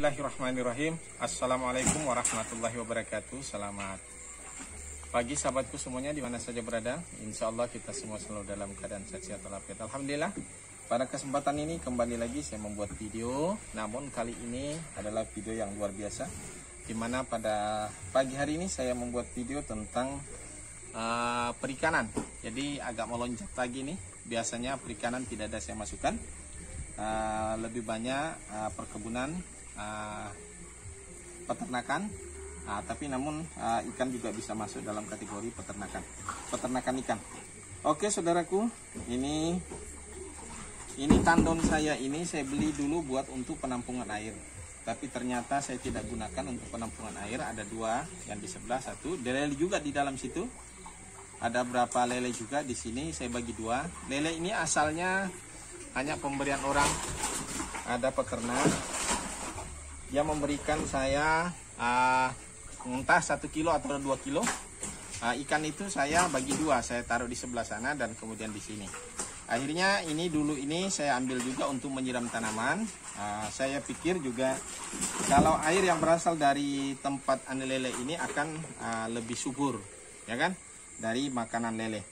Bismillahirrahmanirrahim. Assalamualaikum warahmatullahi wabarakatuh. Selamat pagi sahabatku semuanya di mana saja berada. Insya Allah kita semua selalu dalam keadaan sehat walafiat. Alhamdulillah. Pada kesempatan ini kembali lagi saya membuat video. Namun kali ini adalah video yang luar biasa, dimana pada pagi hari ini saya membuat video tentang perikanan. Jadi agak melonjak lagi nih. Biasanya perikanan tidak ada saya masukkan. Lebih banyak perkebunan, peternakan, tapi namun ikan juga bisa masuk dalam kategori peternakan ikan. Oke saudaraku, ini tandon saya ini saya beli dulu buat untuk penampungan air, tapi ternyata saya tidak gunakan untuk penampungan air. Ada dua, yang di sebelah satu, lele juga di dalam situ. Ada berapa lele juga di sini, saya bagi dua. Lele ini asalnya hanya pemberian orang, ada peternak yang memberikan saya entah 1 kilo atau 2 kilo ikan. Itu saya bagi dua, saya taruh di sebelah sana dan kemudian di sini. Akhirnya ini dulu ini saya ambil juga untuk menyiram tanaman. Saya pikir juga kalau air yang berasal dari tempat lele ini akan lebih subur, ya kan, dari makanan lele.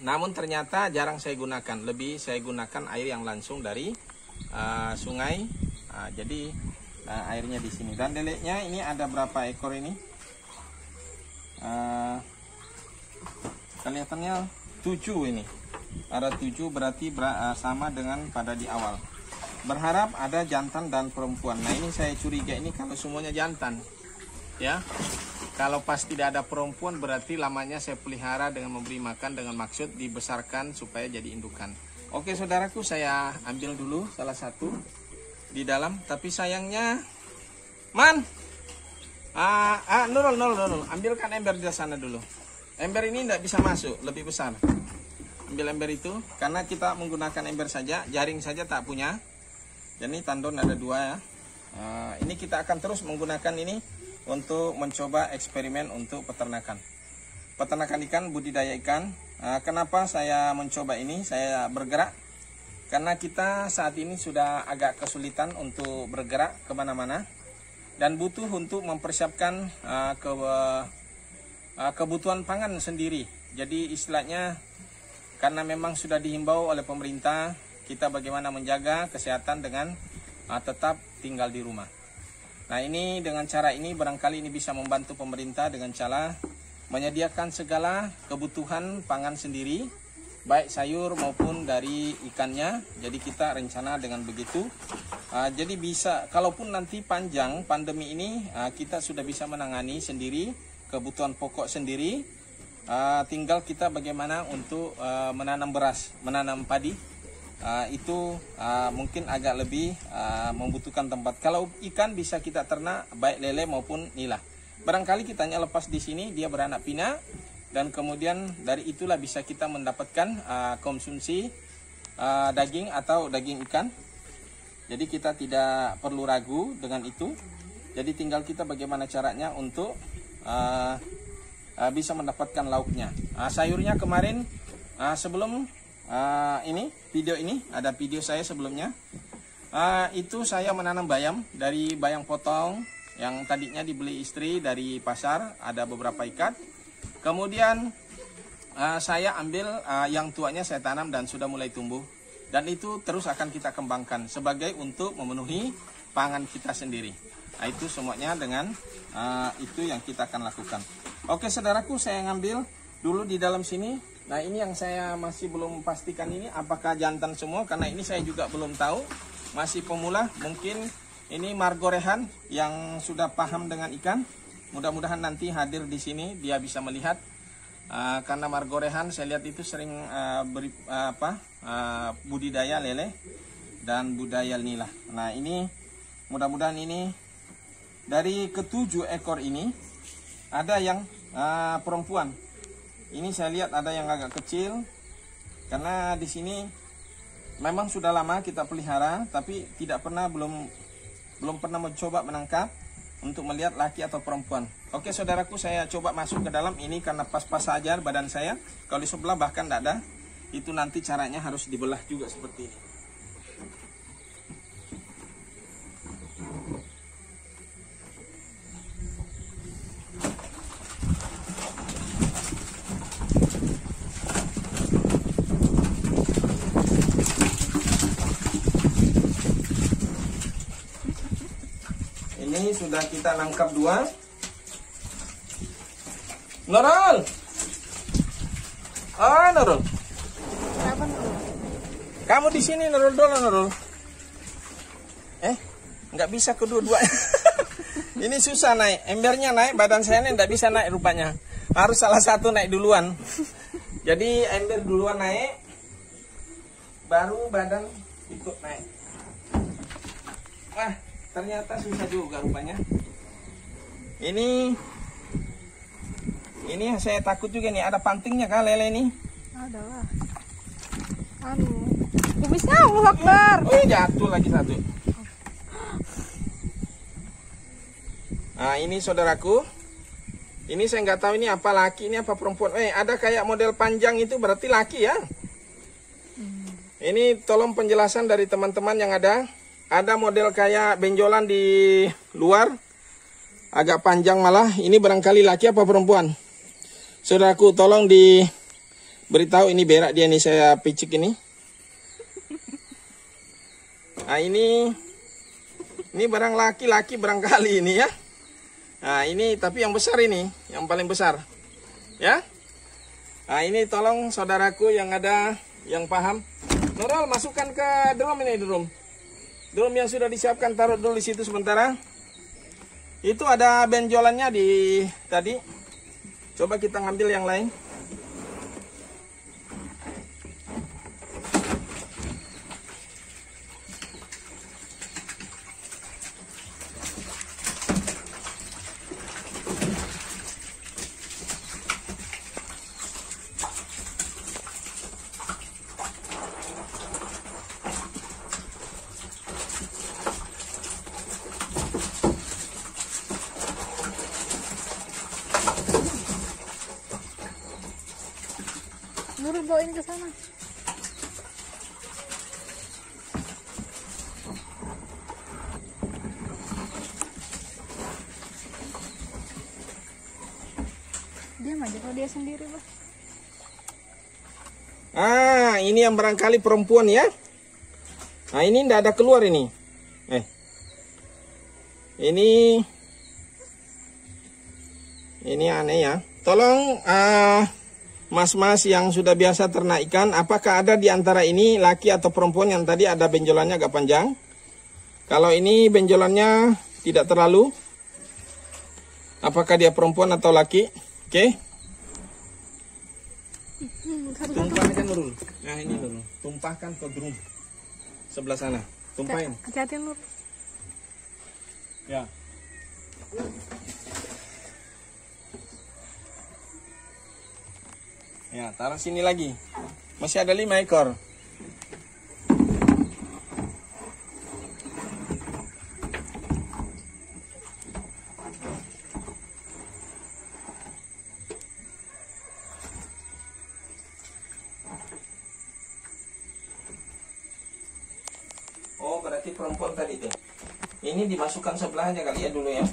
Namun ternyata jarang saya gunakan, lebih saya gunakan air yang langsung dari sungai. Jadi airnya di sini. Dan lelenya ini ada berapa ekor ini? Kelihatannya 7 ini. Ada 7, berarti sama dengan pada di awal. Berharap ada jantan dan perempuan. Nah ini saya curiga ini kalau semuanya jantan, ya. Kalau pas tidak ada perempuan berarti lamanya saya pelihara dengan memberi makan dengan maksud dibesarkan supaya jadi indukan. Oke saudaraku, saya ambil dulu salah satu di dalam, tapi sayangnya Nurul, ambilkan ember di sana dulu. Ember ini tidak bisa masuk, lebih besar. Ambil ember itu, karena kita menggunakan ember saja, jaring saja tak punya. Jadi tandon ada dua ya. Ini kita akan terus menggunakan ini untuk mencoba eksperimen untuk peternakan ikan, budidaya ikan. Kenapa saya mencoba ini, saya bergerak? Karena kita saat ini sudah agak kesulitan untuk bergerak kemana-mana dan butuh untuk mempersiapkan kebutuhan pangan sendiri. Jadi istilahnya karena memang sudah dihimbau oleh pemerintah, kita bagaimana menjaga kesehatan dengan tetap tinggal di rumah. Nah ini dengan cara ini barangkali ini bisa membantu pemerintah dengan cara menyediakan segala kebutuhan pangan sendiri, baik sayur maupun dari ikannya. Jadi kita rencana dengan begitu. Jadi bisa, kalaupun nanti panjang pandemi ini, kita sudah bisa menangani sendiri kebutuhan pokok sendiri. Tinggal kita bagaimana untuk menanam beras, menanam padi. Itu mungkin agak lebih membutuhkan tempat. Kalau ikan bisa kita ternak baik lele maupun nila. Barangkali kita hanya lepas di sini, dia beranak pinak, dan kemudian dari itulah bisa kita mendapatkan konsumsi daging atau daging ikan. Jadi kita tidak perlu ragu dengan itu. Jadi tinggal kita bagaimana caranya untuk bisa mendapatkan lauknya. Sayurnya kemarin sebelum ini video ini ada video saya sebelumnya. Itu saya menanam bayam dari bayam potong yang tadinya dibeli istri dari pasar, ada beberapa ikat. Kemudian saya ambil yang tuanya saya tanam dan sudah mulai tumbuh, dan itu terus akan kita kembangkan sebagai untuk memenuhi pangan kita sendiri. Nah, itu semuanya dengan itu yang kita akan lakukan. Oke saudaraku, saya ngambil dulu di dalam sini. Nah ini yang saya masih belum pastikan ini apakah jantan semua, karena ini saya juga belum tahu, masih pemula. Mungkin ini Margo Rehan yang sudah paham dengan ikan. Mudah-mudahan nanti hadir di sini dia bisa melihat, karena Margo Rehan saya lihat itu sering budidaya lele dan budidaya nila. Nah ini mudah-mudahan ini dari ke-7 ekor ini ada yang perempuan. Ini saya lihat ada yang agak kecil, karena di sini memang sudah lama kita pelihara, tapi belum pernah mencoba menangkap untuk melihat laki atau perempuan. Oke saudaraku, saya coba masuk ke dalam ini karena pas-pas saja badan saya. Kalau di sebelah bahkan tidak ada. Itu nanti caranya harus dibelah juga seperti ini. Ini sudah kita nangkap 2. Nurul. Ah, Nurul. Kenapa, Nurul? Kamu di sini, Nurul, dulu, Nurul. Nggak bisa kedua-duanya. Ini susah naik. Embernya naik, badan saya ini nggak bisa naik rupanya. Harus salah satu naik duluan. Jadi ember duluan naik, baru badan ikut naik. Wah, ternyata susah juga rupanya. Ini saya takut juga nih, ada pantingnya kah lele ini? Ada lah. Kumisnya Allah Akbar. Oh, jatuh lagi satu. Nah, ini saudaraku. Ini saya nggak tahu ini apa laki, ini apa perempuan. Ada kayak model panjang itu berarti laki ya. Ini tolong penjelasan dari teman-teman yang ada. Ada model kayak benjolan di luar. Agak panjang malah. Ini barangkali laki apa perempuan. Saudaraku, tolong diberitahu. Ini berak dia nih, saya picik ini. Nah, ini barang laki-laki barangkali ini ya. Nah, ini tapi yang besar ini, yang paling besar. Ya. Nah, ini tolong saudaraku yang ada, yang paham. Nurul, masukkan ke drum ini, drum. Drum yang sudah disiapkan, taruh dulu di situ sementara. Itu ada benjolannya di tadi. Coba kita ngambil yang lain. Nurul bawain ke sana. Diam aja kalau dia sendiri, Bah. Ah, ini yang barangkali perempuan ya. Nah, ini tidak ada keluar ini. Ini aneh ya. Tolong mas-mas yang sudah biasa ternak ikan, apakah ada di antara ini laki atau perempuan yang tadi ada benjolannya agak panjang? Kalau ini benjolannya tidak terlalu, apakah dia perempuan atau laki? Oke. Tumpahkan Nurul. Nah, ini Nurul. Tumpahkan ke drum sebelah sana. Tumpahin. Hati-hati, Nurul. Ya. Ya, taruh sini lagi. Masih ada 5 ekor. Oh, berarti perempuan tadi itu. Ini dimasukkan sebelahnya kali ya dulu ya.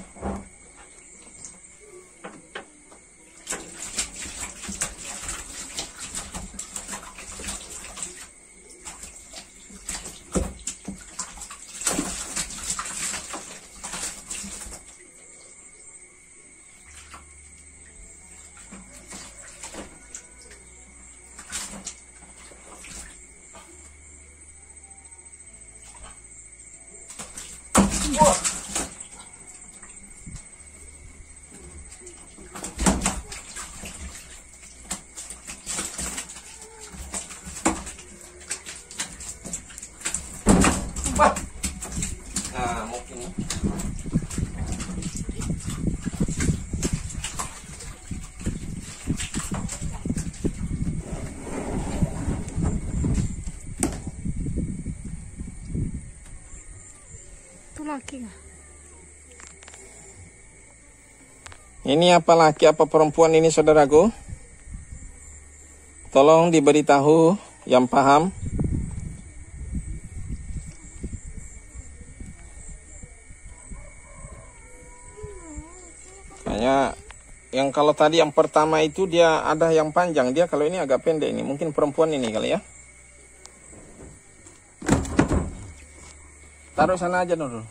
Wah. Nah, mungkin Itu laki nggak? ini apa laki apa perempuan ini saudaraku? Tolong diberitahu yang paham. Kayaknya yang kalau tadi yang pertama itu dia ada yang panjang, dia kalau ini agak pendek ini, mungkin perempuan ini kali ya. Taruh sana aja dulu.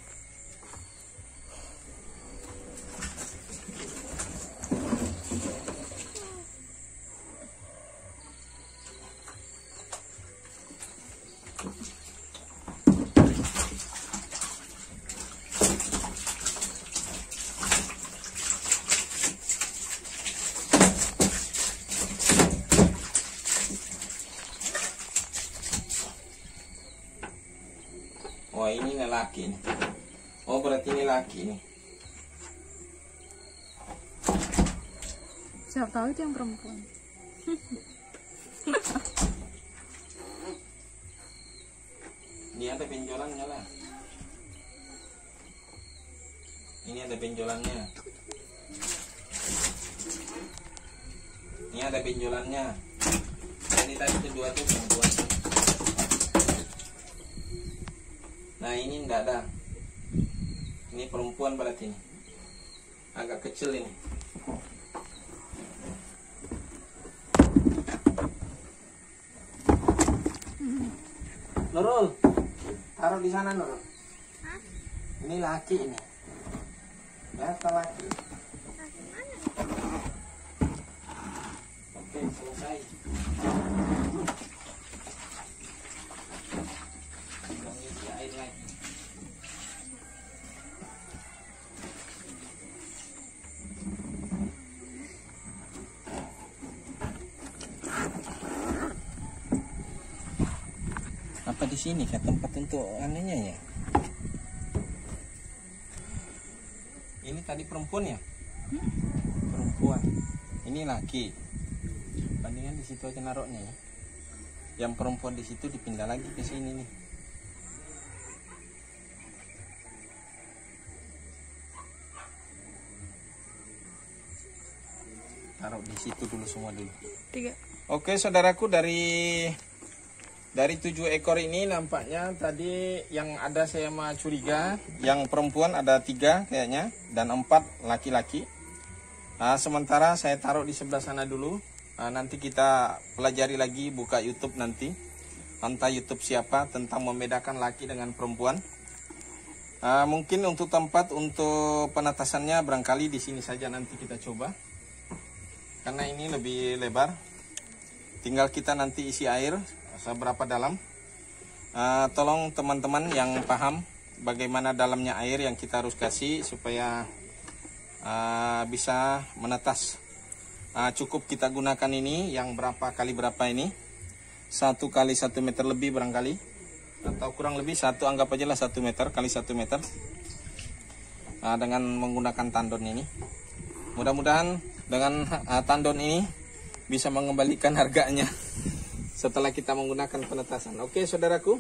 laki nih. Oh berarti ini laki nih. Siapa tahu itu yang perempuan. Ini ada benjolannya lah. Ini ada benjolannya. Ini ada benjolannya. Ini tadi kedua tuh perempuan. Nah ini enggak ada. Ini perempuan berarti ini. Agak kecil ini. Nurul, taruh di sana Nurul. Ini laki ini. Ya, laki. Oke, selesai. Tinggal isi air lagi. Apa di sini kah tempat untuk anunya ya? Ini tadi perempuan ya? Perempuan. Ini laki. Bandingan di situ aja naruhnya ya. Yang perempuan di situ dipindah lagi ke sini nih. Taruh di situ dulu semua dulu. 3. Oke, saudaraku, dari 7 ekor ini nampaknya tadi yang ada saya mah curiga, yang perempuan ada 3 kayaknya dan 4 laki-laki. Sementara saya taruh di sebelah sana dulu. Nanti kita pelajari lagi, buka YouTube nanti, entah YouTube siapa, tentang membedakan laki dengan perempuan. Mungkin untuk tempat untuk penetasannya barangkali di sini saja nanti kita coba, karena ini lebih lebar. Tinggal kita nanti isi air seberapa dalam. Tolong teman-teman yang paham bagaimana dalamnya air yang kita harus kasih supaya bisa menetas. Cukup kita gunakan ini yang berapa kali berapa ini, 1 kali 1 meter lebih barangkali, atau kurang lebih anggap aja lah 1 meter kali 1 meter, dengan menggunakan tandon ini. Mudah-mudahan dengan tandon ini bisa mengembalikan harganya setelah kita menggunakan penetasan. Oke saudaraku,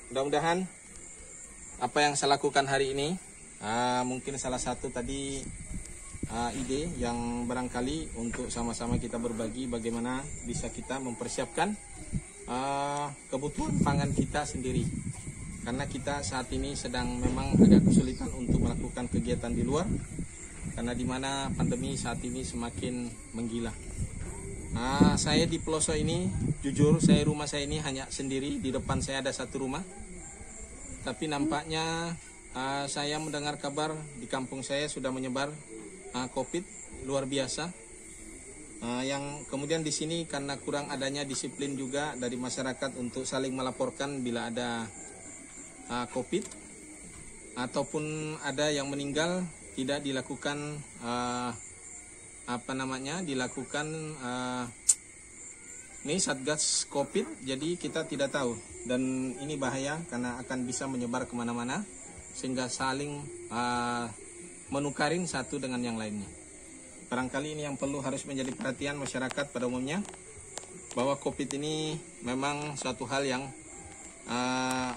mudah-mudahan apa yang saya lakukan hari ini mungkin salah satu tadi ide yang barangkali untuk sama-sama kita berbagi bagaimana bisa kita mempersiapkan kebutuhan pangan kita sendiri, karena kita saat ini sedang memang agak kesulitan untuk melakukan kegiatan di luar, karena dimana pandemi saat ini semakin menggila. Saya di pelosok ini, jujur rumah saya ini hanya sendiri. Di depan saya ada 1 rumah, tapi nampaknya saya mendengar kabar di kampung saya sudah menyebar COVID luar biasa. Yang kemudian di sini karena kurang adanya disiplin juga dari masyarakat untuk saling melaporkan bila ada COVID ataupun ada yang meninggal, tidak dilakukan ini Satgas COVID, jadi kita tidak tahu, dan ini bahaya karena akan bisa menyebar kemana-mana sehingga saling menukarin satu dengan yang lainnya. Barangkali ini yang perlu harus menjadi perhatian masyarakat pada umumnya, bahwa COVID ini memang suatu hal yang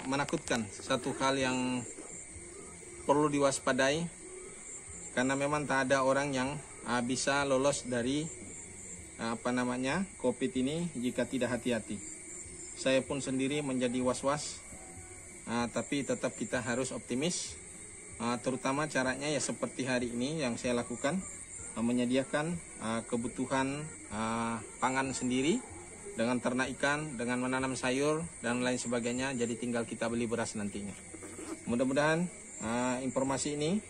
menakutkan, satu hal yang perlu diwaspadai, karena memang tak ada orang yang bisa lolos dari COVID ini jika tidak hati-hati. Saya pun sendiri menjadi was-was, tapi tetap kita harus optimis. Terutama caranya ya seperti hari ini yang saya lakukan, menyediakan kebutuhan pangan sendiri dengan ternak ikan, dengan menanam sayur dan lain sebagainya. Jadi tinggal kita beli beras nantinya. Mudah-mudahan informasi ini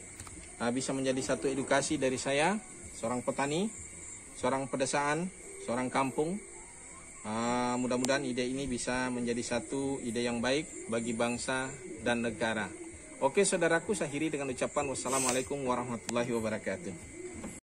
bisa menjadi satu edukasi dari saya, seorang petani, seorang pedesaan, seorang kampung. Mudah-mudahan ide ini bisa menjadi satu ide yang baik bagi bangsa dan negara. Oke saudaraku, saya akhiri dengan ucapan wassalamualaikum warahmatullahi wabarakatuh.